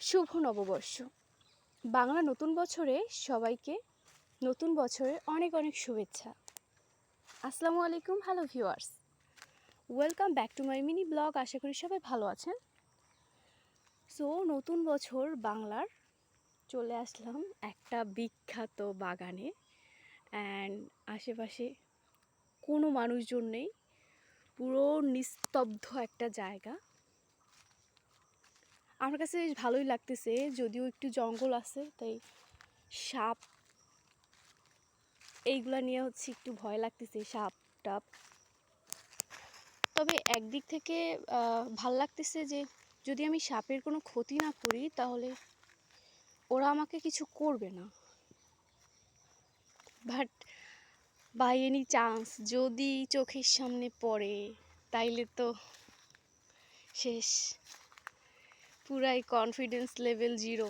শুভ নববর্ষ। বাংলা নতুন বছরে সবাইকে নতুন বছরের অনেক অনেক শুভেচ্ছা। আসসালামু আলাইকুম, hello viewers, welcome back to my mini blog. আশা করি সবাই ভালো আছেন। সো নতুন বছর বাংলার চলে আসলাম একটা বিখ্যাত বাগানে, অ্যান্ড আশেপাশে কোনো মানুষজন নেই, পুরো নিস্তব্ধ একটা জায়গা। আমার কাছে বেশ ভালোই লাগতেছে, যদিও একটু জঙ্গল আছে, তাই সাপ এইগুলা নিয়ে একটু ভয় লাগতেছে, সাপ টাপ। তবে একদিক থেকে ভাল লাগতেছে যে যদি আমি সাপের কোনো ক্ষতি না করি তাহলে ওরা আমাকে কিছু করবে না। বাট বাই এনি চান্স যদি চোখের সামনে পড়ে তাইলে তো শেষ, পুরাই কনফিডেন্স লেভেল 0।